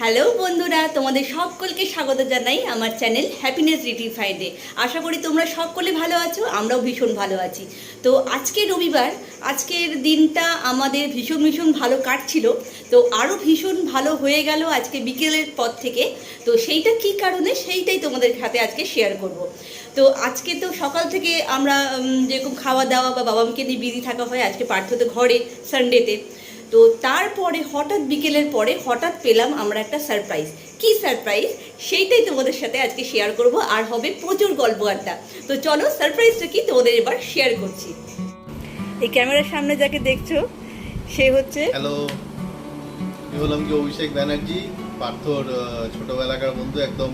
Hello বন্ধুরা, তোমাদের সকলকে স্বাগত জানাই আমার চ্যানেল হ্যাপিনেস রিটিফাইডে। আশা করি তোমরা সকলে ভালো আছো, আমরাও ভীষণ ভালো আছি। তো আজকে রবিবার, আজকের দিনটা আমাদের ভীষণ ভীষণ ভালো কাটছিল। তো আরও ভীষণ ভালো হয়ে গেল আজকে বিকেলের পর থেকে। তো সেইটা কী কারণে সেইটাই তোমাদের সাথে আজকে শেয়ার করব। তো আজকে তো সকাল থেকে আমরা যেরকম খাওয়া দাওয়া বা বাবা মাকে নিয়ে বিজি থাকা হয়, আজকে পার্থ তো ঘরে সানডেতে। তো তারপরে হঠাৎ বিকেলের পরে হঠাৎ পেলাম আমরা একটা সারপ্রাইজ। কি সারপ্রাইজ সেইটাই তোমাদের সাথে আজকে শেয়ার করব, আর হবে প্রচুর গল্প আড্ডা। তো চলো সারপ্রাইজটা কি তোমাদের এবার শেয়ার করছি। এই ক্যামেরার সামনে যাকে দেখছো সে হচ্ছে, হ্যালো, আমি হলাম কি অভিষেক ব্যানার্জি, পার্থর ছোটবেলাকার বন্ধু, একদম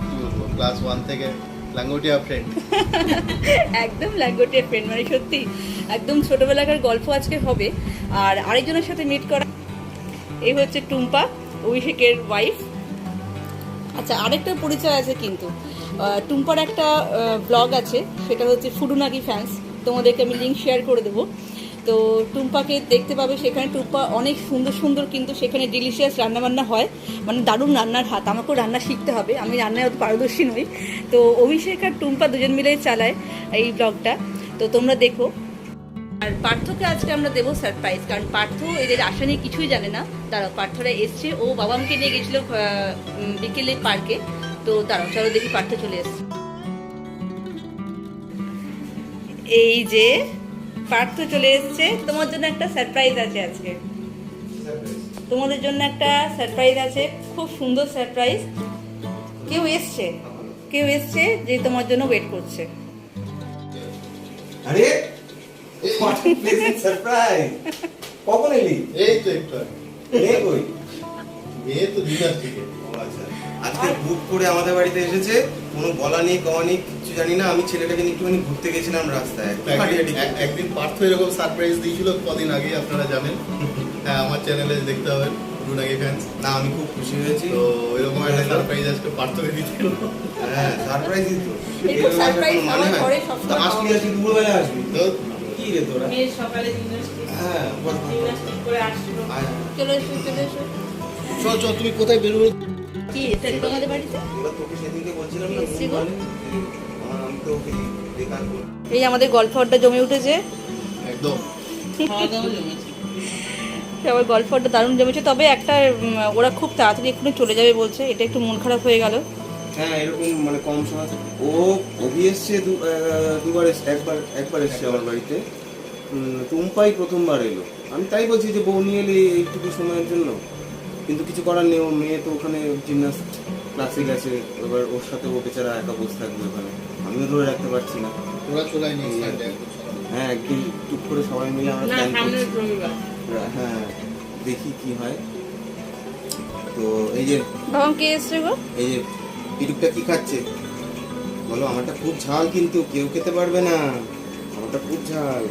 কি বলবো, ক্লাস 1 থেকে লাঙ্গটিয়া ফ্রেন্ড। একদম ল্যাঙ্গোটিয়া ফ্রেন্ড, মানে সত্যি একদম ছোটবেলাকার গল্প আজকে হবে। আর আরেকজনের সাথে মিট করা, এই হচ্ছে টুম্পা, অভিষেকের ওয়াইফ। আচ্ছা, আরেকটা পরিচয় আছে কিন্তু, টুম্পার একটা ব্লগ আছে, সেটা হচ্ছে ফুডুনাগি ফ্যান্স। তোমাদেরকে আমি লিঙ্ক শেয়ার করে দেবো। তো টুম্পাকে দেখতে পাবে সেখানে। টুম্পা অনেক সুন্দর সুন্দর কিন্তু সেখানে ডিলিশিয়াস রান্নাবান্না হয়, মানে দারুণ রান্নার হাত। আমাকেও রান্না শিখতে হবে, আমি রান্নায় অত পারদর্শী নই। তো অভিষেক আর টুম্পা দুজন মিলেই চালায় এই ব্লগটা, তো তোমরা দেখো। আর পার্থকে আজকে আমরা দেবো সারপ্রাইজ, কারণ পার্থ এদের আশা নিয়ে কিছুই জানে না। তারা পার্থরা এসছে, ও বাবা মাকে নিয়ে গেছিলো বিকেলে পার্কে। তো দাঁড়াও, চলো দেখি পার্থ চলে এসছে। এই যে পার্থ চলে এসছে, তোমার জন্য একটা সারপ্রাইজ আছে আজকে। তোমাদের জন্য একটা সারপ্রাইজ আছে, খুব সুন্দর সারপ্রাইজ। কেউ এসছে যে তোমার জন্য ওয়েট করছে। আরে হোয়াট আ প্লেজেন্ট সারপ্রাইজ! কখন এলি? এই তো একটু নে কই? তো দিনার থেকে। আচ্ছা, আজকে বুক করে আমাদের বাড়িতে এসেছে, কোনো বলা নেই কওয়া নেই, কিছু জানি না। আমি ছেলেটাকে নিয়ে একটুখানি ঘুরতে গেছিলাম রাস্তায়। একদিন পার্থ এরকম সারপ্রাইজ দিয়েছিল কদিন আগে, আপনারা জানেন। হ্যাঁ, আমার চ্যানেলে দেখতে হবে, ফুডুনাগি ফ্যান্স। না, আমি খুব খুশি হয়েছি। তো এরকম একটা সারপ্রাইজ আজকে পার্থকে দিতে হলো। হ্যাঁ, সারপ্রাইজই তো। এরকম surprise আমার ঘরে সবসময় তা আসবি, আজকে দুপুরবেলা আসবি তো কি রে তোরা? মেয়ের সকালে জিমন্যাস্টিক হ্যাঁ, বল। করে আসলো। আয়। চলে এসো, চলে এসো। চল তুমি কোথায় বেরোবে? কি এটা তোমাদের বাড়িতে? এবার তোকে সেদিনকে বলছিলাম না, এসছি ঘুম গো। ভালো। আমি তো ওকে বেকার বল। এই আমাদের গল্প আড্ডা জমে উঠেছে, একদম। খাওয়া দাওয়া জমেছে। আবার গল্প আড্ডা দারুণ জমেছে। তবে একটা ওরা খুব তাড়াতাড়ি এক্ষুনি চলে যাবে বলছে, এটা একটু মন খারাপ হয়ে গেল। হ্যাঁ, এরকম মানে কম সময়। অভি এসছে দুবার, একবার এসছে আমার বাড়িতে। টুম্পাই প্রথমবার এলো। আমি তাই বলছি যে বউ নিয়ে এলে এইটুকু সময়ের জন্য, কিন্তু কিছু করার নেই। ও মেয়ে তো ওখানে জিমনাস্ট ক্লাসে গেছে, এবার ওর সাথে ও বেচারা একা বসে থাকবে ওখানে, আমিও ধরে রাখতে পারছি না। ওরা চলে নি। হ্যাঁ, একদিন টুক করে সবাই মিলে আমরা না, প্ল্যান সামনের করছি। রবিবার। হ্যাঁ, দেখি কি হয়। তো এই যে বাবা কে এসছে গো? এই যে পিরুকটা কি খাচ্ছে বলো? আমারটা খুব ঝাল, কিন্তু কেউ খেতে পারবে না। আমারটা খুব ঝাল।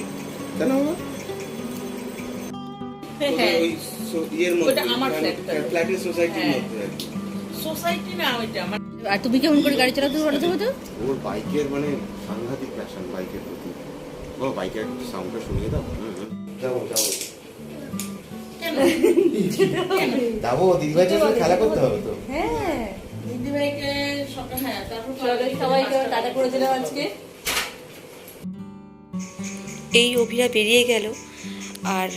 কেন বাবা? হ্যাঁ, ওই ইয়ের মধ্যে, ওটা আমার flat টা। ফ্ল্যাটের সোসাইটির হ্যাঁ। মধ্যে আর কি। সোসাইটি না ওইটা আমার। আর তুমি কেমন করে গাড়ি চালাতে পারো তো? ওর বাইকের মানে সাংঘাতিক প্যাশন বাইকের প্রতি। বলো, বাইকের সাউন্ডটা শুনিয়ে দাও। যাবো যাবো দিদিভাই সাথে খেলা করতে হবে তো। হ্যাঁ, দিদিভাইকে সকাল, হ্যাঁ, তারপর সবাইকে টাটা করে দিলাম আজকে। এই অভিরা বেরিয়ে গেল, আর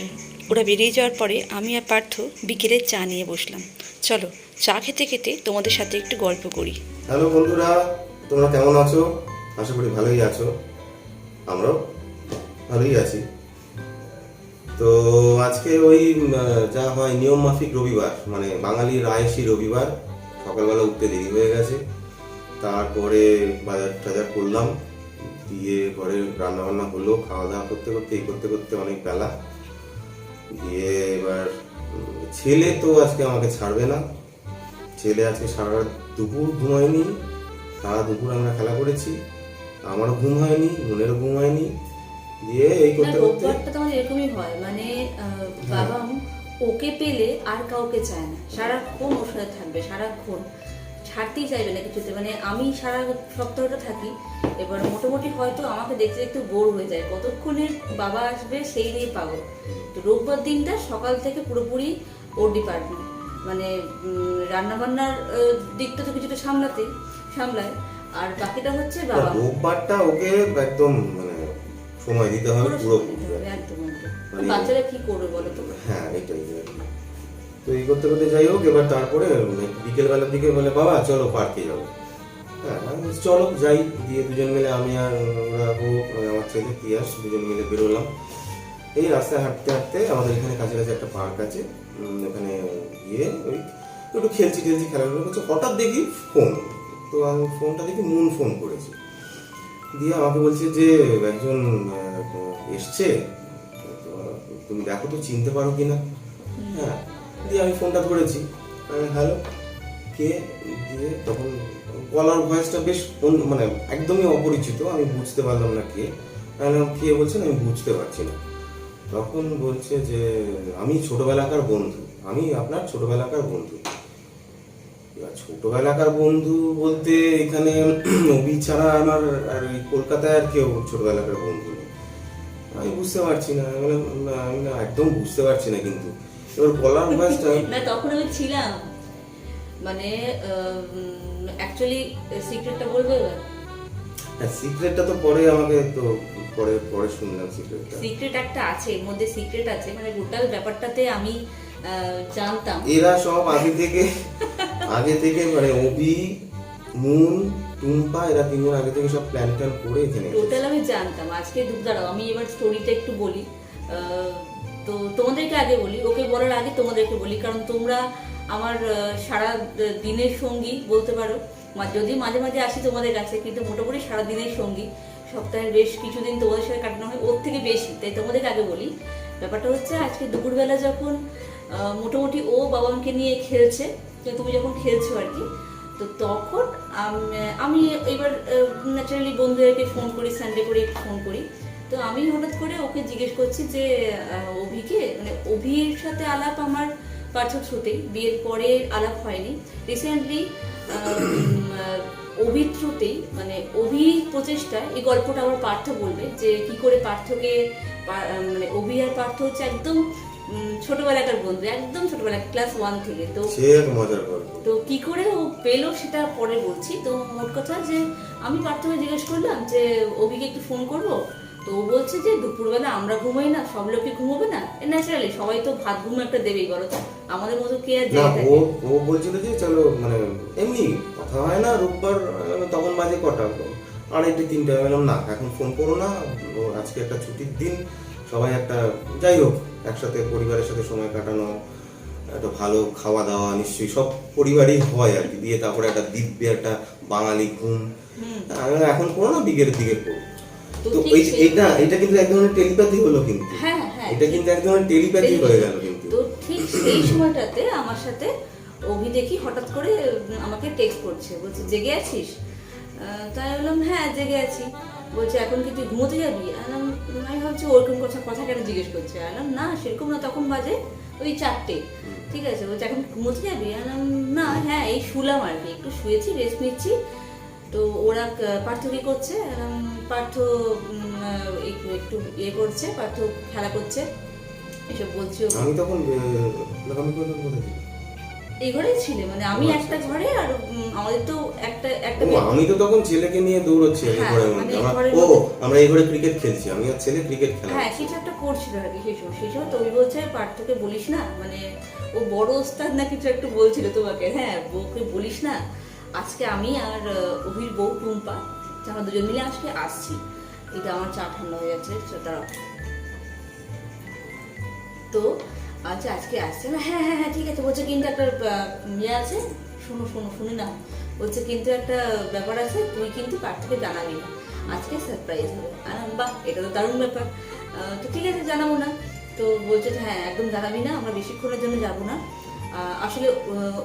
ওরা বেরিয়ে যাওয়ার পরে আমি আর পার্থ বিকেলে চা নিয়ে বসলাম। চলো চা খেতে খেতে তোমাদের সাথে একটু গল্প করি। হ্যালো বন্ধুরা, তোমরা কেমন আছো? আশা করি ভালোই আছো, আমরাও ভালোই আছি। তো আজকে ওই যা হয় নিয়ম মাফিক রবিবার, মানে বাঙালির আয়েসি রবিবার, সকালবেলা উঠতে দেরি হয়ে গেছে। তারপরে বাজার টাজার করলাম, দিয়ে ঘরে রান্না বান্না হলো, খাওয়া দাওয়া করতে করতে অনেক বেলা। দিয়ে এবার ছেলে তো আজকে আমাকে ছাড়বে না। ছেলে আজকে সারা দুপুর ঘুমায়নি, সারা দুপুর আমরা খেলা করেছি, আমারও ঘুম হয়নি, মনেরও ঘুম হয়নি। দিয়ে এই করতে করতে রোববারটা তো আমার এরকমই হয়, মানে বাবা ওকে পেলে আর কাউকে চায় না, সারাক্ষণ ওর সাথে থাকবে, সারাক্ষণ ছাড়তেই চাইবে না কিছুতে। মানে আমি সারা সপ্তাহটা থাকি, এবার মোটামুটি হয়তো আমাকে দেখতে দেখতে বোর হয়ে যায়, কতক্ষণে বাবা আসবে সেই নিয়ে পাগল। তো রোববার দিনটা সকাল থেকে পুরোপুরি ওর ডিপার্টমেন্ট। মানে রান্নাবান্নার দিকটা তো কিছুটা সামলায়, আর বাকিটা হচ্ছে বাবা। রোববারটা ওকে একদম মানে সময় দিতে হবে পুরোপুরি। একদম মানে- বাচ্চারা কি করবে বলো তো? হ্যাঁ এটাই আর কি। তো এই করতে করতে যাই হোক, এবার তারপরে বিকেলবেলার দিকে বলে বাবা চলো পার্কে যাবো। হ্যাঁ আমি বলছি, চলো যাই। দিয়ে দুজন মিলে আমি আর ওরা আমার ছেলে তিয়াস দুজন মিলে বেরোলাম। এই রাস্তায় হাঁটতে হাঁটতে আমাদের এখানে কাছাকাছি একটা পার্ক আছে, ওখানে গিয়ে ওই একটু খেলছি খেলাধুলো করছে, হঠাৎ দেখি ফোন। তো আমি ফোনটা দেখি মুন ফোন করেছি, দিয়ে আমাকে বলছে যে একজন এসছে, তো তুমি দেখো তো চিনতে পারো কিনা। হ্যাঁ, দিয়ে আমি ফোনটা ধরেছি, হ্যালো কে, দিয়ে তখন গলার ভয়েসটা বেশ মানে একদমই অপরিচিত, আমি বুঝতে পারলাম না কে। কে বলছেন আমি বুঝতে পারছি না। তখন বলছে যে আমি ছোটবেলাকার বন্ধু, আমি আপনার ছোটবেলাকার বন্ধু। এবার ছোটবেলাকার বন্ধু বলতে এখানে অভি ছাড়া আমার আর এই কলকাতায় আর কেউ ছোটবেলাকার বন্ধু নেই। আমি বুঝতে পারছি না, আমি না একদম বুঝতে পারছি না। কিন্তু এবার গলার ভয়েসটা না তখন আমি ছিলাম, মানে অ্যাকচুয়ালি সিক্রেটটা বলবো এবার? সিক্রেটটা তো পরে আমাকে তো পরে শুনলাম সিক্রেটটা। সিক্রেট একটা আছে, এর মধ্যে সিক্রেট আছে, মানে টোটাল ব্যাপারটাতে আমি জানতাম। এরা সব আগে থেকে মানে অভি, মুন, টুম্পা এরা তিনজন আগে থেকে সব প্ল্যান করে এখানে টোটাল আমি জানতাম। আজকে দাঁড়াও আমি এবার স্টোরিটা একটু বলি। তো তোমাদেরকে আগে বলি, ওকে বলার আগে তোমাদেরকে বলি, কারণ তোমরা আমার সারা দিনের সঙ্গী বলতে পারো। যদি মাঝে মাঝে আসি তোমাদের কাছে, কিন্তু মোটামুটি সারা দিনের সঙ্গী, সপ্তাহের বেশ কিছুদিন তোমাদের সাথে কাটানো হয়, ওর থেকে বেশি। তাই তোমাদেরকে আগে বলি, ব্যাপারটা হচ্ছে আজকে দুপুরবেলা যখন মোটামুটি ও বাবা মাকে নিয়ে খেলছে, তুমি যখন খেলছো আর কি, তো তখন আমি এবার ন্যাচারালি বন্ধুদেরকে ফোন করি, সানডে করে ফোন করি। তো আমি হঠাৎ করে ওকে জিজ্ঞেস করছি যে অভিকে, মানে অভির সাথে আলাপ আমার পার্থ থ্রুতেই, বিয়ের পরে আলাপ হয়নি, রিসেন্টলি অভির থ্রুতেই, মানে অভির প্রচেষ্টায় এই গল্পটা আমার পার্থ বলবে যে কি করে পার্থকে, মানে অভি আর পার্থ হচ্ছে একদম ছোটবেলাকার বন্ধু, একদম ছোটবেলা ক্লাস 1 থেকে। তো সে এক মজার গল্প। তো কি করে ও পেলো সেটা পরে বলছি। তো মোট কথা যে আমি পার্থকে জিজ্ঞেস করলাম যে অভিকে একটু ফোন করবো, তো ও বলছে যে দুপুরবেলা আমরা ঘুমাই না, সব লোকে ঘুমোবে না, ন্যাচারালি সবাই তো ভাত ঘুম একটা দেবেই, বলো তো আমাদের মতো কে আর না জেগে থাকে? ও বলছিল যে চলো মানে এমনি কথা হয় না রোববার, তখন বাজে কটা 2:30-3টা। বললাম না এখন ফোন করো না, আজকে একটা ছুটির দিন, সবাই একটা যাই হোক একসাথে পরিবারের সাথে সময় কাটানো, একটা ভালো খাওয়া দাওয়া নিশ্চয়ই সব পরিবারই হয় আর কি, দিয়ে তারপরে একটা দিব্যে একটা বাঙালি ঘুম। এখন করো না, বিকেলের দিকে করো। তো এটা কিন্তু এক ধরনের টেলিপ্যাথি হলো, কিন্তু এটা কিন্তু এক ধরনের টেলিপ্যাথি হয়ে গেল। কিন্তু তো ঠিক সেই সময়টাতে আমার সাথে অভি দেখি হঠাৎ করে আমাকে টেক্সট করছে, বলছে জেগে আছিস? তাই বললাম হ্যাঁ জেগে আছি। বলছে এখন কি তুই ঘুমোতে যাবি? আমি ভাবছি ওরকম কথা কেন জিজ্ঞেস করছে। না সেরকম না, তখন বাজে ওই 4টে। ঠিক আছে, বলছে এখন ঘুমোতে যাবি? না হ্যাঁ এই শুলাম আর কি, একটু শুয়েছি, রেস্ট নিচ্ছি। তো ওরা পার্থ কি করছে? পার্থ একটু ইয়ে করছে, পার্থ খেলা করছে, এসব বলছি। আমি তখন এই ঘরেই ছিলে, মানে আমি একটা ঘরে, আর আমাদের তো একটা আমি তো তখন ছেলেকে নিয়ে দৌড়চ্ছি আমরা এই ঘরে ক্রিকেট খেলছি, আমি আর ছেলে ক্রিকেট খেলা। হ্যাঁ কিছু একটা করছিল আর কি সেই সময়। তো ওই বলছে পার্থকে বলিস না, মানে ও বড় ওস্তাদ না কিছু একটু বলছিল তোমাকে, হ্যাঁ বউকে বলিস না, আজকে আমি আর অভির বউ টুম্পা আমরা দুজন মিলে আজকে আসছি। এটা আমার চা ঠান্ডা হয়ে যাচ্ছে, দাঁড়াও। তো আচ্ছা আজকে আসছে না? হ্যাঁ হ্যাঁ হ্যাঁ ঠিক আছে। বলছে কিন্তু একটা ইয়ে আছে, শুনি না। বলছে কিন্তু একটা ব্যাপার আছে, তুই কিন্তু পার্থকে জানাবি না, আজকে সারপ্রাইজ হবে। বাহ এটা তো দারুণ ব্যাপার। তো ঠিক আছে জানাবো না। তো বলছে হ্যাঁ একদম জানাবি না, আমরা বেশিক্ষণের জন্য যাবো না। আসলে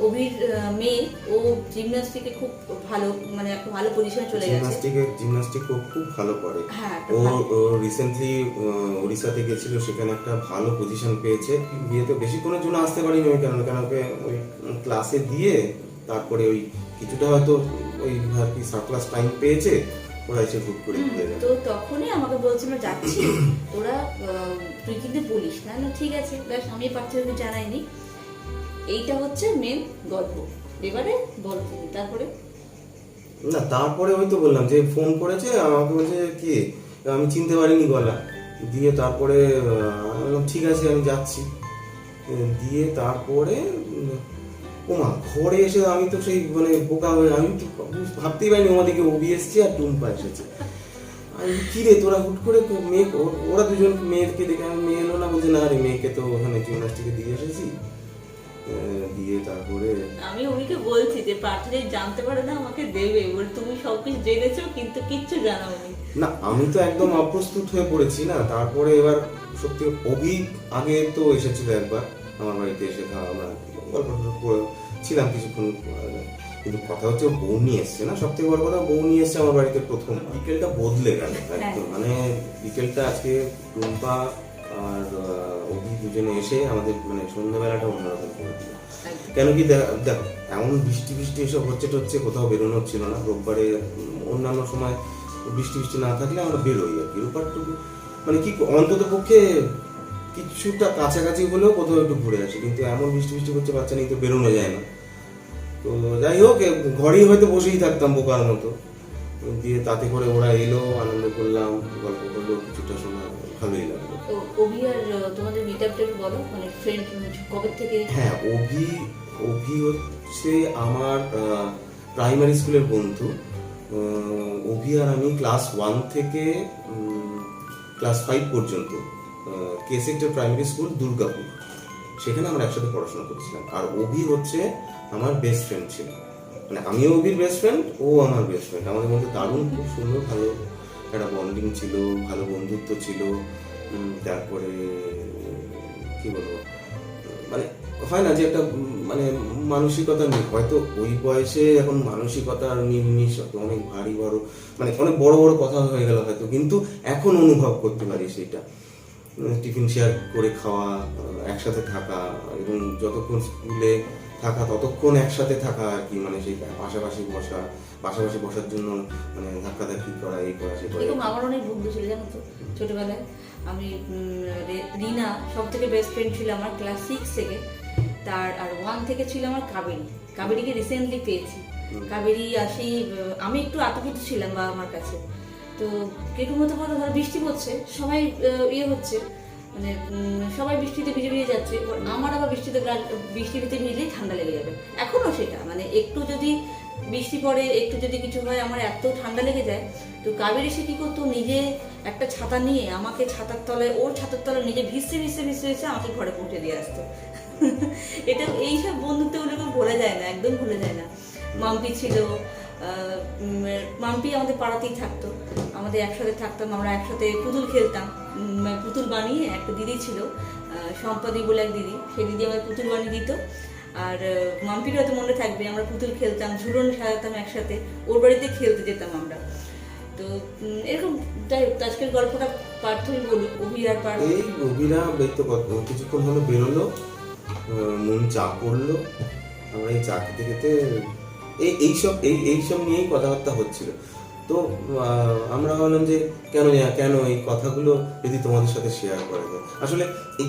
অভির মেয়ে ও জিমন্যাস্টিকে খুব ভালো, মানে একটা ভালো পজিশনে চলে গেছে। জিমন্যাস্টিক খুব ভালো করে। ও রিসেন্টলি ওড়িশাতে গেছিল, সেখানে একটা ভালো পজিশন পেয়েছে। বিয়েতে বেশিক্ষণের জন্য আসতে পারিনি ওই কারণে, কারণ ওই ক্লাসে দিয়ে তারপরে ওই কিছুটা হয়তো ওই আর কি সারপ্লাস টাইম পেয়েছে, ওরা এসে খুব করে ঘুরে গেল। তো তখনই আমাকে বলছে আমরা যাচ্ছি, তোরা তুই কিন্তু বলিস না। ঠিক আছে ব্যাস, আমি পার্থকে জানাইনি। এইটা হচ্ছে মেন গল্প। এবারে বল তুমি তারপরে। না তারপরে ওই তো বললাম যে ফোন করেছে আমাকে, বলছে কি আমি চিনতে পারিনি গলা, দিয়ে তারপরে আমি বললাম ঠিক আছে আমি যাচ্ছি, দিয়ে তারপরে ওমা ঘরে এসে আমি তো সেই মানে বোকা হয়ে, আমি তো ভাবতেই পারিনি ওদিকে অভি এসছে আর টুম্পা এসেছে। আমি কি রে তোরা হুট করে মেয়ে, ওরা দুজন মেয়েকে দেখে, আমি মেয়ে এলো না, বলছে না রে মেয়েকে তো ওখানে জিমনাস্টিকে দিয়ে এসেছি। দিয়ে তারপরে আমি অভিকে বলছি যে পার্থরে জানতে পারে না আমাকে দেবে, বলে তুমি সবকিছু জেনেছো কিন্তু কিচ্ছু জানাওনি। না আমি তো একদম অপ্রস্তুত হয়ে পড়েছি না। তারপরে এবার সত্যি অভি আগে তো এসেছিল একবার আমার বাড়িতে এসে, আমরা গল্প ছিলাম কিছুক্ষণ, কিন্তু কথা হচ্ছে ও বউ নিয়ে এসছে না, সব থেকে বড় কথা বউ নিয়ে এসছে আমার বাড়িতে প্রথম। বিকেলটা বদলে গেল একদম, মানে বিকেলটা আজকে টুম্পা আর অভি দুজনে এসে আমাদের মানে সন্ধ্যাবেলাটা অন্যরকম করে দিল। কেন কি দেখো এমন বৃষ্টি বৃষ্টি এসব হচ্ছে কোথাও বেরোনো হচ্ছিল না। রোববারে অন্যান্য সময় বৃষ্টি বৃষ্টি না থাকলে আমরা বেরোই আর কি, রোববারটুকু মানে কি অন্তত পক্ষে কিছুটা কাছাকাছি হলেও কোথাও একটু ঘুরে আসি, কিন্তু এমন বৃষ্টি বৃষ্টি করছে বাচ্চা নিয়ে তো বেরোনো যায় না। তো যাই হোক ঘরেই হয়তো বসেই থাকতাম বোকার মতো, দিয়ে তাতে করে ওরা এলো, আনন্দ করলাম, গল্প করলো কিছুটা সময়, ভালোই লাগলো। তো অভি আর তোমাদের মিটআপটা একটু বলো, মানে ফ্রেন্ড কবে থেকে? হ্যাঁ অভি হচ্ছে আমার প্রাইমারি স্কুলের বন্ধু। অভি আর আমি ক্লাস 1 থেকে ক্লাস 5 পর্যন্ত কে সেক্টর প্রাইমারি স্কুল দুর্গাপুর, সেখানে আমরা একসাথে পড়াশোনা করেছিলাম। আর অভি হচ্ছে আমার বেস্ট ফ্রেন্ড ছিল, মানে আমিও অভির বেস্ট ফ্রেন্ড, ও আমার বেস্ট ফ্রেন্ড। আমাদের মধ্যে দারুণ খুব সুন্দর ভালো একটা বন্ডিং ছিল, ভালো বন্ধুত্ব ছিল। তারপরে কি বলবো, মানে হয় না যে একটা মানে মানসিকতা নেই, হয়তো ওই বয়সে এখন মানসিকতার নির্মিশ অনেক ভারী বড়, মানে অনেক বড় বড় কথা হয়ে গেল হয়তো, কিন্তু এখন অনুভব করতে পারি সেটা। টিফিন শেয়ার করে খাওয়া, একসাথে থাকা, এবং যতক্ষণ স্কুলে থাকা ততক্ষণ একসাথে থাকা আর কি, মানে সেই পাশাপাশি বসার জন্য মানে ধাক্কাধাক্কি করা, এই করা সে করা। এরকম আমার অনেক বন্ধু ছিল জানো তো ছোটবেলায়। আমি রিনা সব থেকে বেস্ট ফ্রেন্ড ছিল আমার ক্লাস 6 থেকে, তার আর 1 থেকে ছিল আমার কাবেরীকে রিসেন্টলি পেয়েছি। কাবেরী আসি, আমি একটু আতঙ্কিত ছিলাম বাবা আমার কাছে। তো কিরকম মতো ধরো বৃষ্টি পড়ছে, সবাই ইয়ে হচ্ছে, মানে সবাই বৃষ্টিতে ভিজে ভিজে যাচ্ছে, আমার আবার বৃষ্টিতে ভিজলেই ঠান্ডা লেগে যাবে। এখনো সেটা মানে একটু যদি বৃষ্টি পড়ে, একটু যদি কিছু হয়, আমার এত ঠান্ডা লেগে যায়। তো কাবেরী সে কি করতো, নিজে একটা ছাতা নিয়ে আমাকে ছাতার তলায়, ওর ছাতার তলায় নিজে ভিজতে আমাকে ঘরে পৌঁছে দিয়ে আসতো। এটা এইসব বন্ধুত্বগুলোকে ভোলা যায় না, একদম ভুলে যায় না। মাম্পি ছিল, মাম্পি আমাদের পাড়াতেই থাকতো, আমাদের একসাথে থাকতাম, আমরা একসাথে পুতুল খেলতাম। পুতুল বানিয়ে একটা দিদি ছিল, সম্পাদি বলে এক দিদি, সেই দিদি আমাদের পুতুল বানিয়ে দিত। আর মাম্পির হয়তো মনে থাকবে, আমরা পুতুল খেলতাম, ঝুলন সাজাতাম একসাথে, ওর বাড়িতে খেলতে যেতাম আমরা। তো এরকম যাই হোক, আজকের গল্পটা পার্থই বলুক। অভি আর পার্থ, এই অভিরা তো কিছুক্ষণ হলো বেরোলো, মন চা করলো, আমরা এই চা খেতে খেতে এইসব নিয়েই কথাবার্তা হচ্ছিল। তো আমরা ভাবলাম যে কেন এই কথাগুলো যদি তোমাদের সাথে শেয়ার করা যায়। আসলে এই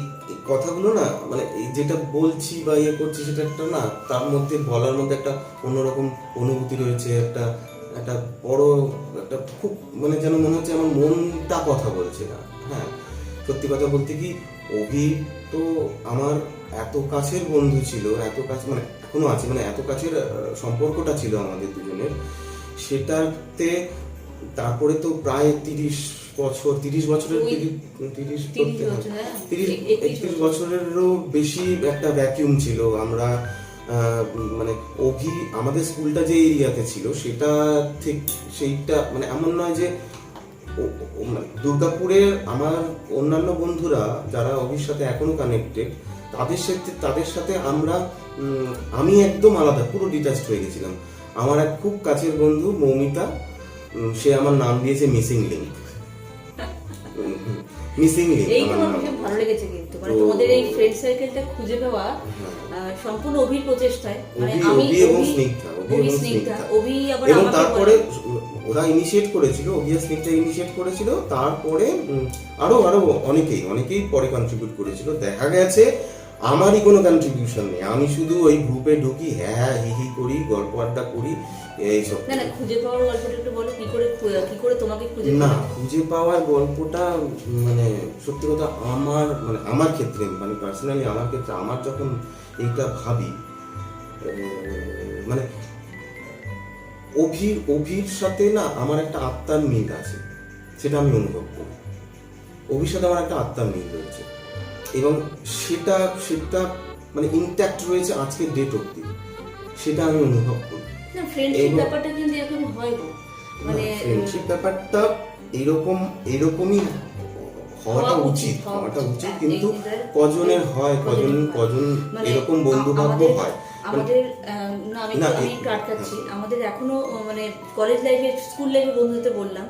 কথাগুলো না, মানে এই যেটা বলছি বা ইয়ে করছি সেটা একটা না, তার মধ্যে বলার মধ্যে একটা অন্যরকম অনুভূতি রয়েছে, একটা বড় একটা খুব মানে যেন মনে হচ্ছে আমার মনটা কথা বলছে না। হ্যাঁ সত্যি কথা বলতে কি, অভি তো আমার এত কাছের বন্ধু ছিল, এত কাছে মানে এখনো আছে, মানে এত কাছের সম্পর্কটা ছিল আমাদের দুজনের, সেটাতে তারপরে তো প্রায় 30 বছরের 31 বছরেরও বেশি একটা ভ্যাকিউম ছিল। আমরা মানে অভি আমাদের স্কুলটা যে এরিয়াতে ছিল সেইটা মানে এমন নয় যে দুর্গাপুরের আমার অন্যান্য বন্ধুরা যারা অভির সাথে এখনো কানেক্টেড, তাদের সাথে আমি একদম আলাদা, পুরো ডিটাচড হয়ে গেছিলাম। আমার এক খুব কাছের বন্ধু মৌমিতা, সে আমার নাম দিয়েছে মিসিং লিঙ্ক। এইটা আমার খুব ভালো লেগেছে, কিন্তু মানে তোমাদের এই ফ্রেন্ড সার্কেলটা খুঁজে পাওয়া সম্পূর্ণ অভির প্রচেষ্টায়, মানে আমি এবং স্নিগ্ধা, এবং তারপরে ওরা ইনিশিয়েট করেছিল, স্নিগ্ধা ইনিশিয়েট করেছিল, তারপরে আরো অনেকেই পরে কন্ট্রিবিউট করেছিল। দেখা গেছে আমারই কোনো কন্ট্রিবিউশন নেই, আমি শুধু ওই গ্রুপে ঢুকি, হ্যাঁ হি হি করি, গল্প আড্ডা করি, এইসব। না না, খুঁজে পাওয়ার গল্পটা একটু বলো, কি করে তোমাকে খুঁজে না, পেলে? খুঁজে পাওয়ার গল্পটা মানে সত্যি কথা আমার ক্ষেত্রে, মানে পার্সোনালি আমার ক্ষেত্রে, আমার যখন এইটা ভাবি, মানে অভির সাথে না আমার একটা আত্মার মিল আছে, সেটা আমি অনুভব করি। অভির সাথে আমার একটা আত্মার মিল রয়েছে এবং সেটা মানে ইনট্যাক্ট রয়েছে আজকের ডেট অবধি, সেটা আমি অনুভব করি। না, ফ্রেন্ডশিপ এবং- ব্যাপারটা কিন্তু এরকম হয় না, মানে ফ্রেন্ডশিপ ব্যাপারটা এরকমই হওয়াটা উচিত, কিন্তু কজনের হয়, কজন মানে এরকম বন্ধু ভাগ্য হয়। আমাদের না, আমি না, আমি একটু আটকাচ্ছি। আমাদের এখনো মানে কলেজ লাইফে, স্কুল লাইফে বন্ধুতে বললাম,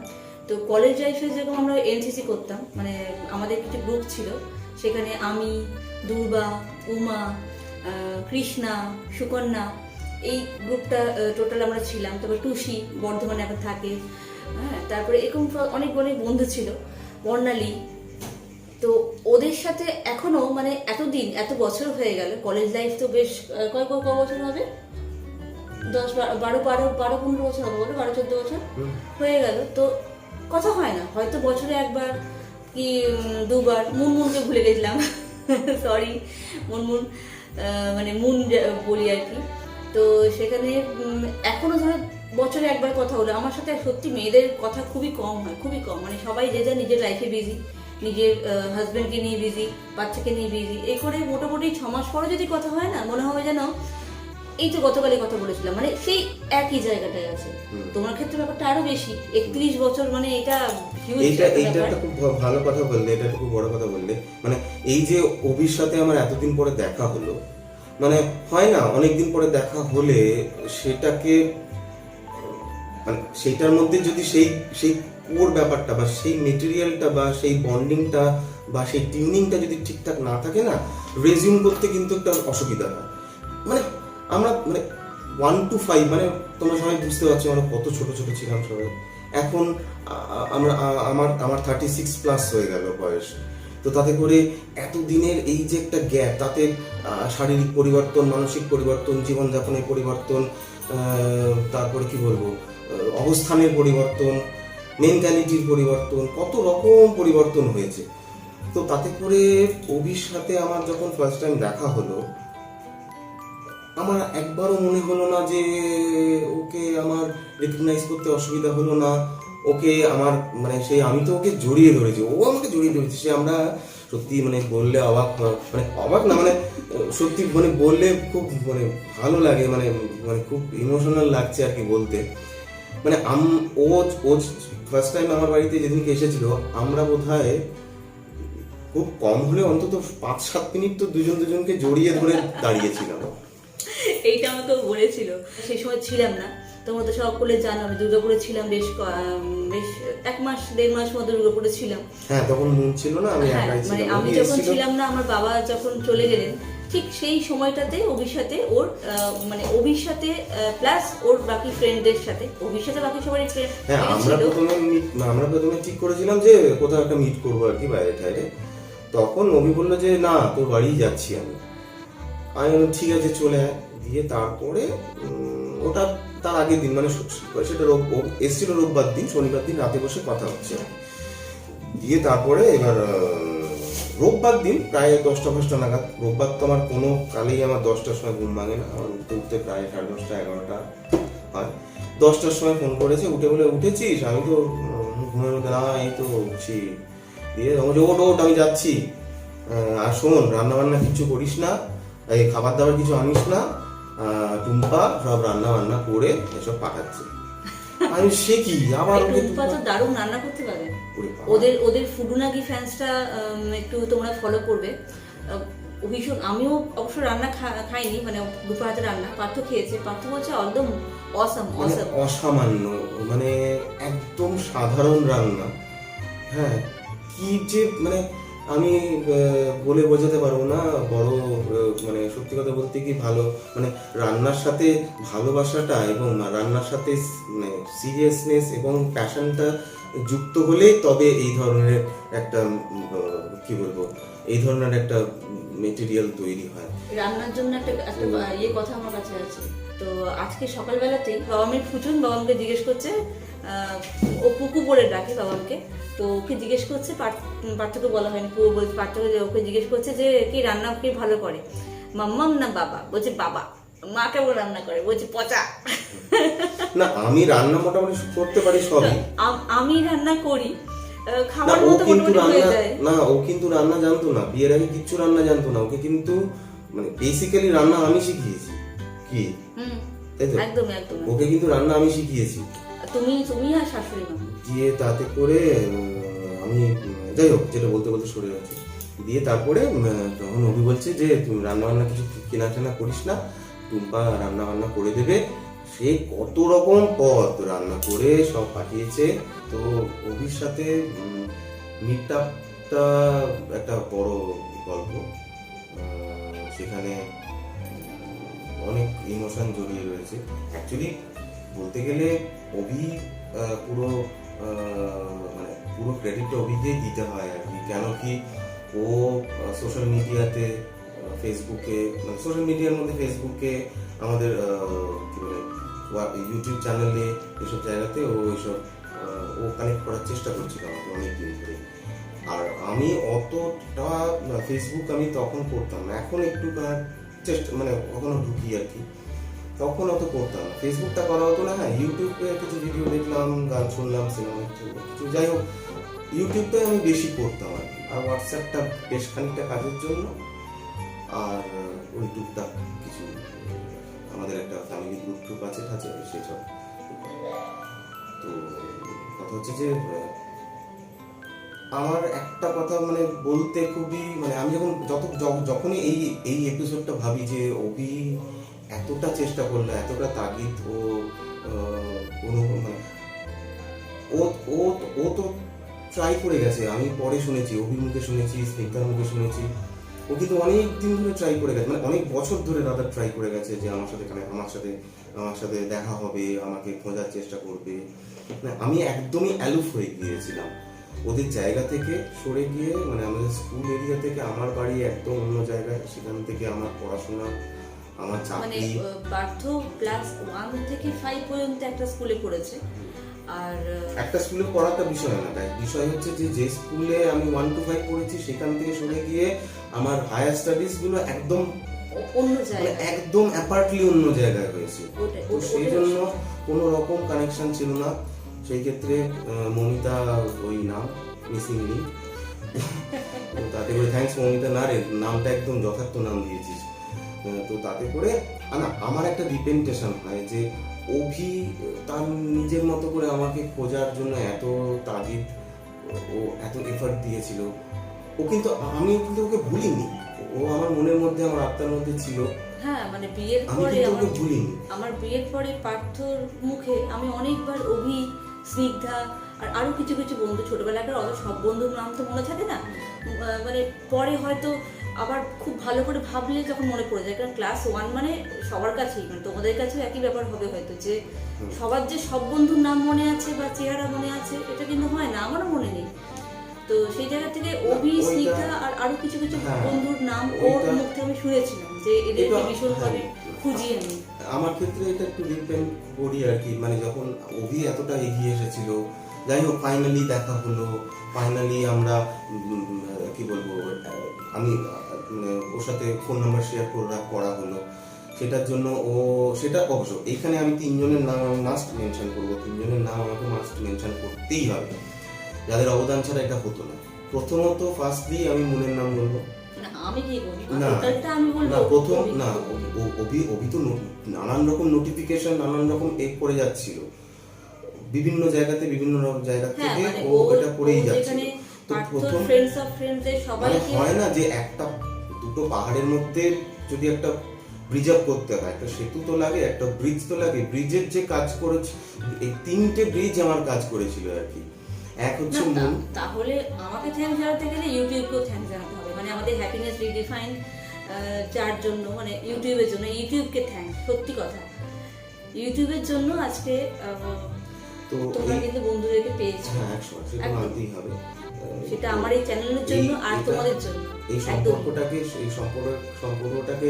তো কলেজ লাইফে যেরকম আমরা এনসিসি করতাম, মানে আমাদের কিছু গ্রুপ ছিল, সেখানে আমি, দুর্বা, উমা, কৃষ্ণা, সুকন্যা, এই গ্রুপটা টোটাল আমরা ছিলাম। তারপর টুসি বর্ধমানে এখন থাকে, হ্যাঁ, তারপরে এরকম অনেক অনেক বন্ধু ছিল, বর্ণালী। তো ওদের সাথে এখনো মানে এতদিন, এত বছর হয়ে গেল, কলেজ লাইফ তো বেশ কয় বছর হবে, 12-15 বছর হবে, বলো 12-14 বছর হয়ে গেল। তো কথা হয় না, হয়তো বছরে একবার কি দুবার। মুনমুনকে ভুলে গেছিলাম, সরি মুনমুন, মানে বলি আর কি। তো সেখানে এখনো ধরো বছরে একবার কথা হলো। আমার সাথে সত্যি মেয়েদের কথা খুবই কম হয়, খুবই কম, মানে সবাই যে যা নিজের লাইফে বিজি, নিজের হাজবেন্ডকে নিয়ে বিজি, বাচ্চাকে নিয়ে বিজি, এই করে মোটামুটি 6 মাস পরে যদি কথা হয় না, মনে হবে যেন এই তো গতকালই কথা বলেছিলাম, মানে সেই একই জায়গাটায় আছে। তোমার ক্ষেত্রে ব্যাপারটা আরো বেশি, 31 বছর, মানে এটা হিউজ এইটা একটা খুব ভালো কথা বললে, এটা একটা খুব বড় কথা বললে। মানে এই যে অভির সাথে আমার এতদিন পরে দেখা হলো, মানে হয় না অনেকদিন পরে দেখা হলে সেটাকে মানে সেইটার মধ্যে যদি সেই কোর ব্যাপারটা বা সেই মেটেরিয়ালটা বা সেই বন্ডিংটা বা সেই টিউনিংটা যদি ঠিকঠাক না থাকে না, রেজিউম করতে কিন্তু একটা অসুবিধা হয়। মানে আমরা মানে 1 to 5, মানে তোমরা সবাই বুঝতে পারছো আমরা কত ছোট ছোট ছিলাম সবাই। এখন আমার 36 প্লাস হয়ে গেল বয়স। তো তাতে করে এত দিনের এই যে একটা গ্যাপ, তাতে শারীরিক পরিবর্তন, মানসিক পরিবর্তন, জীবনযাপনের পরিবর্তন, তারপরে কি বলবো, অবস্থানের পরিবর্তন, মেন্টালিটির পরিবর্তন, কত রকম পরিবর্তন হয়েছে। তো তাতে করে অভির সাথে আমার যখন ফার্স্ট টাইম দেখা হলো, আমার একবারও মনে হলো না যে ওকে আমার রেকগনাইজ করতে অসুবিধা হলো না, ওকে আমার মানে সেই আমি তো ওকে জড়িয়ে ধরেছি, ও আমাকে জড়িয়ে ধরেছে। সে আমরা সত্যি মানে বললে অবাক না, মানে সত্যি মানে বললে খুব মানে ভালো লাগে, মানে মানে খুব ইমোশনাল লাগছে আর কি বলতে। মানে ও ফার্স্ট টাইম আমার বাড়িতে যেদিনকে এসেছিল, আমরা বোধহয় খুব কম হলে অন্তত 5-7 মিনিট তো দুজনকে জড়িয়ে ধরে দাঁড়িয়েছিলাম। এইটা আমাকে বলেছিল, সেই সময় ছিলাম না। তোমরা তো সকলে জানো আমি দুর্গাপুরে ছিলাম, বেশ 1 মাস 1.5 মাস মতো দুর্গাপুরে ছিলাম। হ্যাঁ, তখন মন ছিল না, আমি হ্যাঁ, একাই মানে ছিলাম। আমি যখন ছিলাম না, আমার বাবা যখন চলে গেলেন, ঠিক সেই সময়টাতে অভির সাথে ওর মানে অভির সাথে প্লাস ওর বাকি ফ্রেন্ডদের সাথে, অভির সাথে বাকি সবারই ফ্রেন্ড হ্যাঁ, আমরা প্রথমে ঠিক করেছিলাম যে কোথাও একটা মিট করবো আর কি, বাইরে ঠাইরে। তখন অভি বললো যে না, তোর বাড়ি যাচ্ছি আমি বললাম ঠিক আছে চলে আয়। দিয়ে তারপরে ওটা তার আগের দিন, মানে সেটা এসেছিল রোববার দিন, শনিবার দিন রাতে বসে কথা হচ্ছে। দিয়ে তারপরে এবার রোববার দিন প্রায় 10টা নাগাদ, রোববার তো আমার কোনো কালেই আমার 10টার সময় ঘুম ভাঙে না, আমার উঠতে প্রায় 10:30 11টা হয়। 10টার সময় ফোন করেছে, উঠে বলে উঠেছিস? আমি তো ঘুমের মধ্যে না, এই তো উঠছি। দিয়ে বলছে ওট আমি যাচ্ছি, আর শোন রান্না বান্না কিছু করিস না, এই খাবার দাবার কিছু আনিস না, টুম্পা সব রান্না বান্না করে এসব পাঠাচ্ছে। আমি সে কি আবার টুম্পা তো দারুণ রান্না করতে পারে। ওদের ফুডুনাগি ফ্যান্সটা একটু তোমরা ফলো করবে, ভীষণ। আমিও অবশ্য রান্না খাইনি, মানে দুপুর হাতে রান্না পার্থ খেয়েছে, পার্থ বলছে একদম অসামান্য, মানে একদম সাধারণ রান্না। হ্যাঁ, কি যে মানে আমি বলে বোঝাতে পারবো না। বড় মানে সত্যি কথা বলতে কি, ভালো মানে রান্নার সাথে ভালোবাসাটা এবং রান্নার সাথে মানে সিরিয়াসনেস এবং প্যাশনটা যুক্ত হলে তবে এই ধরনের একটা কি বলবো এই ধরনের একটা মেটেরিয়াল তৈরি হয়। রান্নার জন্য একটা একটা ইয়ে কথা আমার কাছে আছে। তো আজকে সকালবেলাতেই বাবা মেয়ে ফুচুন বাবামকে জিজ্ঞেস করছে, ও পুকু বলে ডাকে বাবামকে, তো ওকে জিজ্ঞেস করছে, পার্থকে বলা হয়নি, পুরো বলছে পার্থকে, ওকে জিজ্ঞেস করছে যে কি রান্না কি ভালো করে, মাম্মাম না বাবা? বলছে বাবা। মা কেমন রান্না করে? বলছে পচা। না আমি রান্না মোটামুটি করতে পারি সবই। আমি রান্না করি, না খাবার ও মতো কিন্তু মোটামুটি হয়ে রান্না, যায়। না ও কিন্তু রান্না জানতো না, বিয়ের আগে কিচ্ছু রান্না জানতো না। ওকে কিন্তু মানে বেসিক্যালি রান্না আমি শিখিয়েছি। কি তাই তো? একদম একদম। ওকে কিন্তু রান্না আমি শিখিয়েছি। তুমি আর শাশুড়ি মা দিয়ে তাতে করে আমি যাই হোক যেটা বলতে বলতে সরে যাচ্ছি। দিয়ে তারপরে যখন অভি বলছে যে তুমি রান্না বান্না কিছু কেনা করিস না, টুম্পা রান্না বান্না করে দেবে, সে কত রকম পদ রান্না করে সব পাঠিয়েছে। তো অভির সাথে মিটআপটা একটা বড় গল্প। সেখানে অনেক ইমোশন জড়িয়ে রয়েছে। অ্যাকচুয়ালি বলতে গেলে অভি পুরো মানে পুরো ক্রেডিটটা অভিকেই দিতে হয় আর কি। কেন কি ও সোশ্যাল মিডিয়াতে, ফেসবুকে, মানে সোশ্যাল মিডিয়ার মধ্যে ফেসবুকে, আমাদের কি বলে ইউটিউব চ্যানেলে, এসব জায়গাতে ও এইসব ও কানেক্ট করার চেষ্টা করছিল আমাকে অনেক দিন ধরে। আর আমি অতটা ফেসবুক আমি তখন করতাম না, এখন একটু চেষ্টা মানে কখনো ঢুকি আর কি, তখন অত করতাম না। ফেসবুকটা করা হতো না। হ্যাঁ ইউটিউবে কিছু ভিডিও দেখলাম, গান শুনলাম, সিনেমা কিছু, যাই হোক ইউটিউবটাই আমি বেশি করতাম আর কি। আর হোয়াটসঅ্যাপটা বেশ খানিকটা কাজের জন্য, আর ওই টুকটাক কিছু আমাদের একটা ফ্যামিলি গ্রুপ আছে সেসব। তো কথা হচ্ছে যে আমার একটা কথা মানে বলতে খুবই মানে আমি যখনই এই এপিসোডটা ভাবি যে অভি এতটা চেষ্টা করলো, এতটা তাগিদ মানে ও তো ট্রাই করে গেছে। আমি পরে শুনেছি, অভির মুখে শুনেছি, স্নিগ্ধার মুখে শুনেছি, ও কিন্তু অনেক দিন ধরে ট্রাই করে গেছে, মানে অনেক বছর ধরে দাদা ট্রাই করে গেছে যে আমার সাথে দেখা হবে, আমাকে খোঁজার চেষ্টা করবে। মানে আমি একদমই অ্যালুফ হয়ে গিয়েছিলাম ওদের জায়গা থেকে সরে গিয়ে, মানে আমাদের স্কুল এরিয়া থেকে আমার বাড়ি একদম অন্য জায়গায়, সেখান থেকে আমার পড়াশোনা, আমার মানে চাকরি। পার্থ ক্লাস 1 থেকে 5 পর্যন্ত একটা স্কুলে পড়েছে। আর একটা স্কুলে পড়াটা বিষয় না, তাই বিষয় হচ্ছে যে স্কুলে আমি 1 to 5 পড়েছি সেখান থেকে সরে গিয়ে আমার হায়ার স্টাডিজ গুলো একদম অন্য মানে জায়গায়, একদম অ্যাপার্টলি অন্য জায়গায় হয়েছে। ওটাই, তো সেই জন্য কোনো রকম কানেকশন ছিল না। সেই ক্ষেত্রে মমিতা ওই নাম মিসিং নি, তাতে করে থ্যাঙ্কস মমিতা, না রে নামটা একদম যথার্থ নাম দিয়েছিস। তো তাতে করে না আমার একটা রিপেন্টেশন হয় যে অভি তার নিজের মতো করে আমাকে খোঁজার জন্য এত তাগিদ, ও এত এফর্ট দিয়েছিল। আমি কিন্তু ওকে ভুলিনি, ও আমার মনের মধ্যে, আমার আত্মার মধ্যে ছিল। হ্যাঁ মানে বিয়ের আমি পরে কিন্তু ওকে ভুলিনি। আমার বিয়ের পরে পার্থর মুখে আমি অনেকবার অভি, স্নিগ্ধা আর আরো কিছু কিছু বন্ধু, ছোটবেলাকার অত সব বন্ধুর নাম তো মনে থাকে না, মানে পরে হয়তো আবার খুব ভালো করে ভাবলে যখন মনে পড়ে যায়। কারণ ক্লাস 1 মানে সবার কাছেই, মানে তোমাদের কাছেও একই ব্যাপার হবে হয়তো, যে সবার যে সব বন্ধুর নাম মনে আছে বা চেহারা মনে আছে এটা কিন্তু হয় না, আমারও মনে নেই। তো সেই জায়গা থেকে অভি, স্নিগ্ধা আর আরো কিছু কিছু বন্ধুর নাম ওর মুখ থেকে আমি শুনেছিলাম যে এদেরকে ভীষণভাবে খুঁজি আমি। আমার ক্ষেত্রে এটা একটু ডিপেন্ড করি আর কি, মানে যখন অভি এতটা এগিয়ে এসেছিল, যাই হোক ফাইনালি দেখা হলো, ফাইনালি আমরা কি বলবো, আমি মানে ওর সাথে ফোন নাম্বার শেয়ার করা হলো। সেটার জন্য সেটা অবশ্য এইখানে আমি 3 জনের নাম আমি মাস্ট মেনশন করবো, 3 জনের নাম আমাকে মাস্ট মেনশন করতেই হবে, যাদের অবদান ছাড়া এটা হতো না। প্রথমত ফার্স্টলি আমি মুনের নাম বলবো। আমি কি বলি না আমি বলবো না প্রথম না, অভি তো নানান রকম নোটিফিকেশন, নানান রকম করে যাচ্ছিল বিভিন্ন জায়গাতে, বিভিন্ন জায়গা থেকে ও এটা করেই যাচ্ছিল। তো প্রথম ফ্রেন্ডস অফ ফ্রেন্ডসদের সবাইকে হয় না যে একটা দুটো পাহাড়ের মধ্যে যদি একটা ব্রিজ আপ করতে হয়, একটা সেতু তো লাগে, একটা ব্রিজ তো লাগে। ব্রিজের যে কাজ করেছে, এই 3টে ব্রিজ আমার কাজ করেছিল আর কি। এক হচ্ছে মন, তাহলে আমাকে থ্যাঙ্কস জানাতে গেলে ইউটিউবকেও থ্যাঙ্কস জানাতে হবে, মানে আমাদের হ্যাপিনেস রিডিফাইন্ড যার জন্য, মানে ইউটিউবের জন্য, ইউটিউবকে থ্যাঙ্কস। সত্যি কথা, ইউটিউবের জন্য আজকে তো তোমরা কিন্তু বন্ধুদেরকে পেয়েছো। হ্যাঁ 100 সেটা মানতেই হবে। সেটা আমার এই চ্যানেলের জন্য আর এটা- তোমাদের জন্য এই একদম সম্পর্কটাকে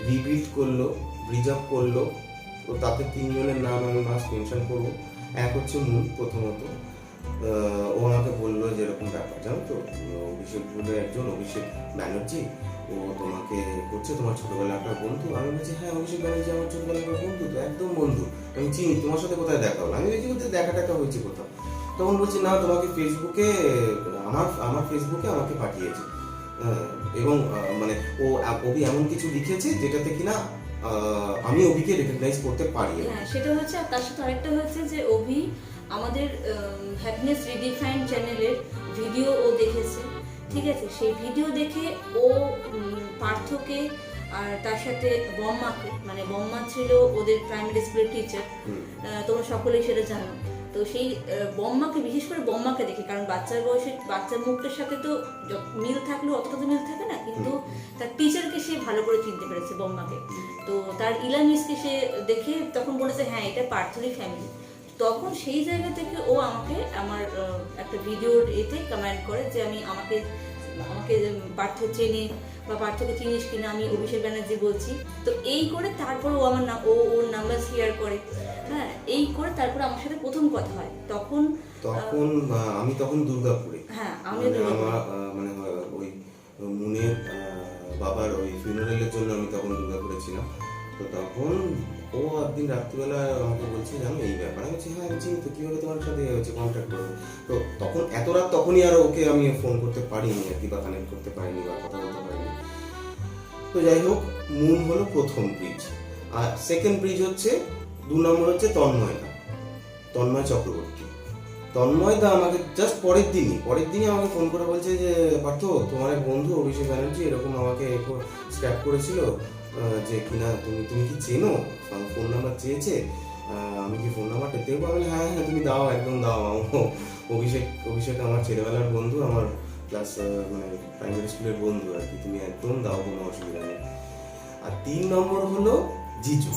রিবিল্ড করলো, ব্রিজ আপ করলো। তো তাতে তিনজনের নাম আমি মাস্ট মেনশন করবো। এক হচ্ছে মূল, প্রথমত ও আমাকে বললো যে এরকম ব্যাপার, জানো তো অভিষেক বলে একজন, অভিষেক ব্যানার্জি, ও তোমাকে করছে, তোমার ছোটবেলাকার বন্ধু। আমি বলছি হ্যাঁ অভিষেক ব্যানার্জি আমার ছোটবেলাকার বন্ধু, তো একদম বন্ধু, আমি চিনি, তোমার সাথে কোথায় দেখা হলো? আমি বলছি কোথায় দেখা টাকা হয়েছে কোথাও? তখন বলছি না তোমাকে ফেসবুকে, আমার ফেসবুকে আমাকে পাঠিয়েছে। এবং মানে অভি এমন কিছু লিখেছে যেটাতে কিনা আমি অভিকে রেকগনাইজ করতে পারি। হ্যাঁ সেটা হচ্ছে। আর তার সাথে আরেকটা হচ্ছে যে অভি আমাদের হ্যাপিনেস রিডিফাইন্ড চ্যানেলের ভিডিও ও দেখেছে, ঠিক আছে? সেই ভিডিও দেখে ও পার্থকে আর তার সাথে বম্মাকে, মানে বম্মা ছিল ওদের প্রাইমারি স্কুলের টিচার, তোমরা সকলেই সেটা জানো। তো সেই বম্মাকে, বিশেষ করে বম্মাকে দেখে, কারণ বাচ্চার বয়সে বাচ্চার মুখটার সাথে তো মিল থাকলেও অতটা তো মিল থাকে না, কিন্তু তার টিচারকে সে ভালো করে চিনতে পেরেছে বম্মাকে। তো তার ইলা মিসকে সে দেখে তখন বলেছে হ্যাঁ এটা পার্থরই ফ্যামিলি। তখন সেই জায়গা থেকে ও আমাকে আমার একটা ভিডিওর এতে কমেন্ট করে যে আমাকে পার্থ চেনে বা পার্থকে চিনিস কিনা, আমি অভিষেক ব্যানার্জি বলছি। তো এই করে তারপর ও আমার ওর নাম্বার শেয়ার করে, হ্যাঁ এই করে তারপর আমার সাথে প্রথম কথা হয়। তখন আমি তখন দুর্গাপুরে, হ্যাঁ আমি আমার মানে ওই মুনের বাবার ওই ফিউনারেলের জন্য আমি তখন দুর্গাপুরে ছিলাম। তো তখন ও একদিন রাত্রিবেলা আমাকে বলছে জানো এই ব্যাপার। আমি বলছি হ্যাঁ আমি চিনি, তো কীভাবে তোমার সাথে হচ্ছে কন্ট্যাক্ট করবো? তো তখন এত রাত তখনই আর ওকে আমি ফোন করতে পারিনি আর কি, বা কানেক্ট করতে পারিনি বা কথা বলতে পারিনি। তো যাই হোক, মুন হলো প্রথম ব্রিজ। আর সেকেন্ড ব্রিজ হচ্ছে, 2 নম্বর হচ্ছে তন্ময় চক্রবর্তী। তন্ময়দা আমাকে জাস্ট পরের দিনই আমাকে ফোন করে বলছে যে পার্থ তোমার এক বন্ধু অভিষেক ব্যানার্জি এরকম আমাকে স্ক্র্যাপ করেছিল, যে কিনা তুমি কি চেনো, ফোন নাম্বার চেয়েছে, আমি কি ফোন নাম্বারটা দেবো? আমি হ্যাঁ হ্যাঁ তুমি দাও, একদম দাও। অভিষেক আমার ছেলেবেলার বন্ধু, আমার ক্লাস মানে প্রাইমারি স্কুলের বন্ধু আর কি, তুমি একদম দাও, কোনো অসুবিধা নেই। আর 3 নম্বর হলো জিজু,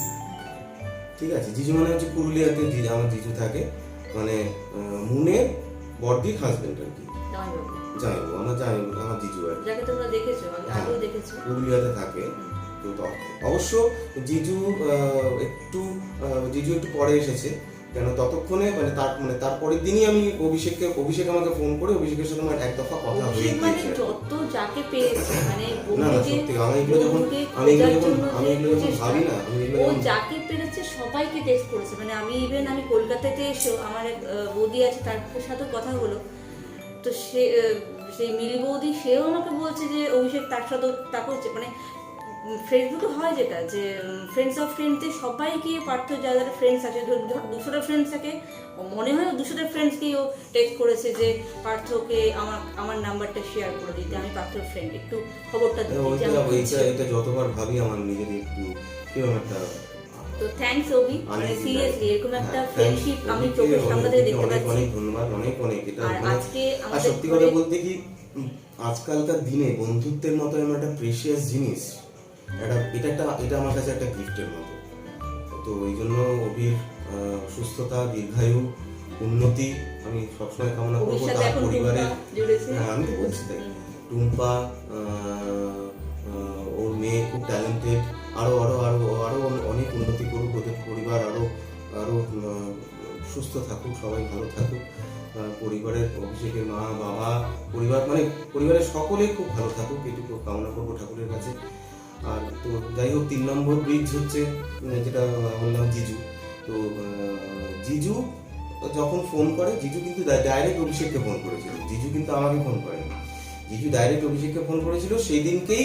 ঠিক আছে? জিজু মানে হচ্ছে পুরুলিয়াতে আমার জিজু থাকে, মানে মুনের বড়দির হাজবেন্ড আর কি, জামাইবাবু, আমার জিজু আর কি, যাকে তোমরা দেখেছো, আমি আগেও দেখেছি, পুরুলিয়াতে থাকে। তো অবশ্য জিজু একটু পরে এসেছে, কেন ততক্ষণে মানে তারপরের দিনই আমি অভিষেক আমাকে ফোন করে অভিষেকের সাথে আমার এক দফা কথা হয়ে মানে গিয়েছে। যত যাকে পেয়েছে, মানে না সত্যি আমি এগুলো যখন ভাবি না, ও যাকে পেরেছে সবাইকে টেক্সট করেছে। মানে আমি কলকাতাতে এসেও আমার এক বৌদি আছে, তার সাথে কথা হলো, তো সেই মিলি বৌদি সেও আমাকে বলছে যে অভিষেক তার সাথে তাকে মানে ফেসবুকে হয় যেটা, যে ফ্রেন্ডস অফ ফ্রেন্ডসে সবাইকে পার্থ যারা ফ্রেন্ডস আছে, ধর 200টা ফ্রেন্ডস থাকে, মনে হয় 200টা ফ্রেন্ডসকেই ও টেক্সট করেছে যে পার্থকে আমার নাম্বারটা শেয়ার করে দিতে, আমি পার্থর ফ্রেন্ড, একটু খবরটা দিতে। এটা যতবার ভাবি আমার নিজের একটু কিরকম একটা। তো থ্যাঙ্কস অভি, মানে সিরিয়াসলি এরকম একটা ফ্রেন্ডশিপ আমি চোখের সামনে থেকে দেখতে পাচ্ছি। অনেক ধন্যবাদ, অনেক এটা। আর আজকে আর সত্যি কথা বলতে কি, আজকালকার দিনে বন্ধুত্বের মতো এমন একটা প্রেশিয়াস জিনিস, এটা আমার কাছে একটা গিফটের মতো। তো এই জন্য অভির সুস্থতা, দীর্ঘায়ু, উন্নতি আমি সবসময় কামনা করবো। তার পরিবারের, আমি তো বলছি তাই, টুম্পা ওর মেয়ে খুব ট্যালেন্টেড, আরো অনেক উন্নতি করুক, ওদের পরিবার আরো সুস্থ থাকুক, সবাই ভালো থাকুক, পরিবারের অভিষেকের মা বাবা পরিবারের সকলেই খুব ভালো থাকুক, এটুকু কামনা করবো ঠাকুরের কাছে। আর তো যাই হোক, 3 নম্বর ব্রিজ হচ্ছে যেটা বললাম জিজু। তো জিজু যখন ফোন করে, জিজু কিন্তু ডাইরেক্ট অভিষেককে ফোন করেছিল, জিজু কিন্তু আমাকে ফোন করেনি। জিজু ডাইরেক্ট অভিষেককে ফোন করেছিল, সেই দিনকেই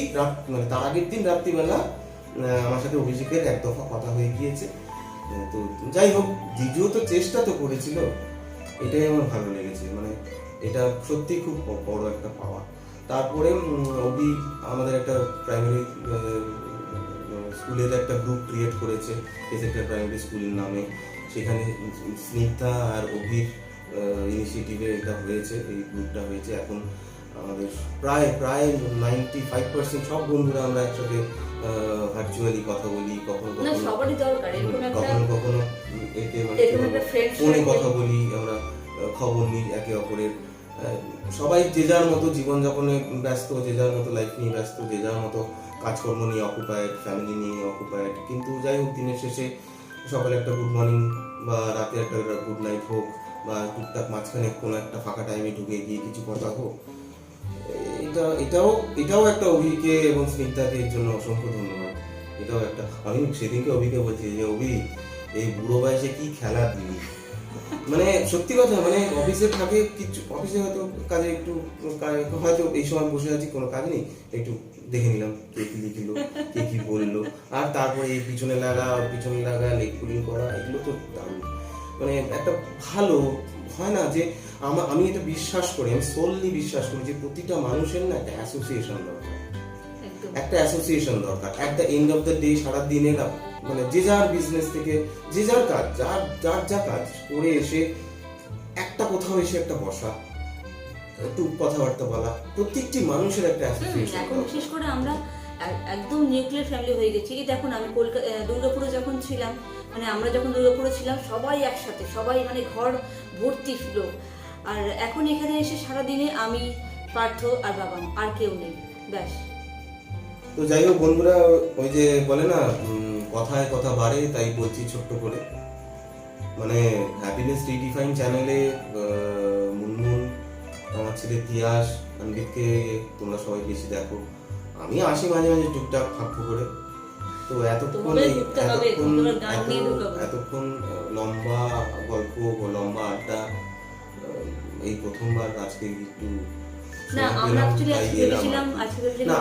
মানে তার আগের দিন রাত্রিবেলা আমার সাথে অভিষেকের এক দফা কথা হয়ে গিয়েছে। তো যাই হোক, জিজুও তো চেষ্টা তো করেছিল, এটাই আমার ভালো লেগেছে, মানে এটা সত্যি খুব বড় একটা পাওয়া। তারপরে আমাদের একটা প্রাইমারি স্কুলের একটা গ্রুপ ক্রিয়েট করেছে, একটা প্রাইমারি স্কুলের নামে, সেখানে স্নিগ্ধা আর অভির ইনিশিয়েটিভে এটা হয়েছে, এই গ্রুপটা হয়েছে। এখন আমাদের প্রায় 95% সব বন্ধুরা আমরা একসাথে ভার্চুয়ালি কথা বলি, কখনো এতে মানে ফোনে কথা বলি, আমরা খবর নিই একে অপরের। সবাই যে যার মতো জীবনযাপনে ব্যস্ত, যে যার মতো লাইফ নিয়ে ব্যস্ত, যে যার মতো কাজকর্ম নিয়ে অকুপায়েড, ফ্যামিলি নিয়ে অকুপায়েড। কিন্তু যাই হোক, দিনের শেষে সকালে একটা গুড মর্নিং বা রাতে একটা গুড নাইট হোক, বা টুকটাক মাঝখানে কোনো একটা ফাঁকা টাইমে ঢুকে গিয়ে কিছু কথা হোক, এটাও একটা অভিকে এবং স্নিগ্ধাকে এর জন্য অসংখ্য ধন্যবাদ। এটাও একটা, আমি সেদিনকে অভিকে বলছি যে অভি, এই বুড়ো বয়সে কি খেলা দিলি, মানে সত্যি কথা, মানে অফিসে থাকে কিছু, অফিসে হয়তো কাজে একটু হয়তো এই সময় বসে আছি, কোনো কাজ নেই, একটু দেখে নিলাম কে কি লিখলো, কে কি বললো, আর তারপরে এই পিছনে লাগা লেগ পুলিং করা, এগুলো তো দারুণ, মানে একটা ভালো হয় না যে আমি এটা বিশ্বাস করি, আমি সোললি বিশ্বাস করি যে প্রতিটা মানুষের না একটা অ্যাসোসিয়েশন দরকার, একদম একটা অ্যাসোসিয়েশন দরকার। At the end of the day সারা দিনে না, মানে যে যার বিজনেস থেকে যে যার কাজ, যার যা কাজ করে এসে একটা কোথাও এসে একটা বসা, একটু কথাবার্তা বলা, প্রত্যেকটি মানুষের একটা অ্যাসোসিয়েশন এখন বিশেষ করে আমরা একদম নিউক্লিয়ার ফ্যামিলি হয়ে গেছি। এই দেখুন, আমি দুর্গাপুরে যখন ছিলাম, মানে আমরা যখন দুর্গাপুরে ছিলাম সবাই একসাথে, সবাই মানে ঘর ভর্তি লোক। আর এখন এখানে এসে সারাদিনে আমি, পার্থ আর বাবা, আর কেউ নেই, ব্যাস। তো যাই হোক বন্ধুরা, ওই যে বলে না, কথায় কথা বাড়ে, তাই বলছি ছোট্ট করে, মানে হ্যাপিনেস রিডিফাইন চ্যানেলে মুনমুন, আমার ছেলে তিয়াস, অনবিতকে তোমরা সবাই বেশি দেখো। আমি আসি মাঝে মাঝে টুকটাক ফাঁকু করে। তো এতক্ষণ লম্বা গল্প, লম্বা আড্ডা, এই প্রথমবার আজকে একটু না, আমরা অ্যাকচুয়ালি আজকে ভেবেছিলাম না,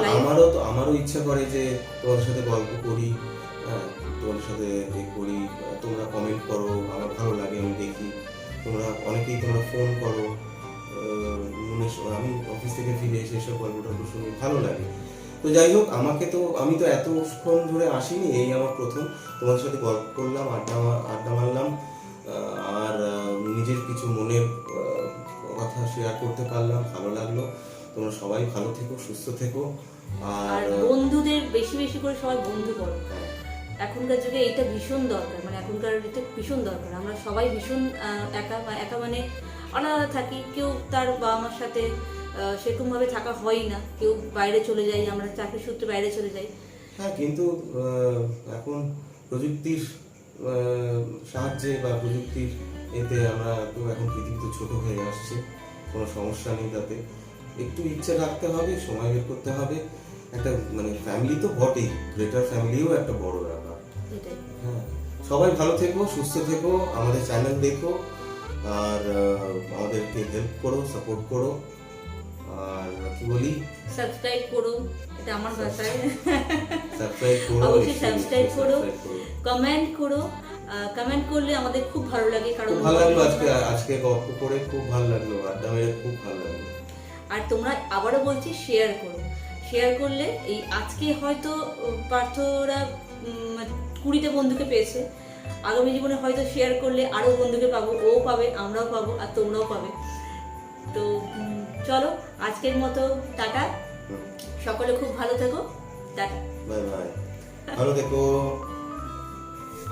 আমারও ইচ্ছা করে যে তোমাদের সাথে গল্প করি, তোমাদের সাথে করি, তোমরা কমেন্ট করো, আমার ভালো লাগে, আমি দেখি অনেকেই তোমরা ফোন করো, আমি অফিস থেকে ফিরে এসে এসব গল্পটা শুনি, ভালো লাগে। তো যাই হোক, আমি তো এতক্ষণ ধরে আসিনি, এই আমার প্রথম তোমাদের সাথে গল্প করলাম, আড্ডা মারলাম, আর নিজের কিছু মনের কথা শেয়ার করতে পারলাম, ভালো লাগলো। তোমরা সবাই ভালো থেকো, সুস্থ থেকো, আর বন্ধুদের বেশি বেশি করে সবাই বন্ধু করো। এখনকার যুগে এটা ভীষণ দরকার, মানে এখনকার এটা ভীষণ দরকার। আমরা সবাই ভীষণ একা মানে আলাদা থাকি, কেউ তার বাবা মার সাথে সেরকম ভাবে থাকা হয় না, কেউ বাইরে চলে যাই, আমরা চাকরি সূত্রে বাইরে চলে যাই। হ্যাঁ, কিন্তু এখন প্রযুক্তির সাহায্যে বা প্রযুক্তির এতে আমরা তো এখন পৃথিবী তো ছোট হয়ে আসছে, কোনো সমস্যা নেই তাতে। একটু ইচ্ছে রাখতে হবে, সময় বের করতে হবে, একটা মানে ফ্যামিলি তো বটেই, গ্রেটার ফ্যামিলিও একটা বড় ব্যাপার। হ্যাঁ, সবাই ভালো থেকো, সুস্থ থেকো, আমাদের চ্যানেল দেখো, আর আমাদেরকে হেল্প করো, সাপোর্ট করো, আর কি বলি, সাবস্ক্রাইব করো, এটা আমার ভাষায়। সাবস্ক্রাইব করো, অবশ্যই সাবস্ক্রাইব করো, কমেন্ট করো। কমেন্ট করলে আমাদের খুব ভালো লাগে, কারণ খুব ভালো লাগলো আজকে গল্প করে, খুব ভালো লাগলো, আড্ডা মেরে খুব ভালো লাগলো। আর তোমরা আবারও বলছি, শেয়ার করো। শেয়ার করলে এই আজকে হয়তো পার্থরা 20টা বন্ধুকে পেয়েছে, আগামী জীবনে হয়তো শেয়ার করলে আরো বন্ধুকে পাবো, ও পাবে, আমরাও পাবো, আর তোমরাও পাবে। তো চলো, আজকের মতো টাটা, সকলে খুব ভালো থেকো, টাটা, বাই বাই, ভালো থেকো।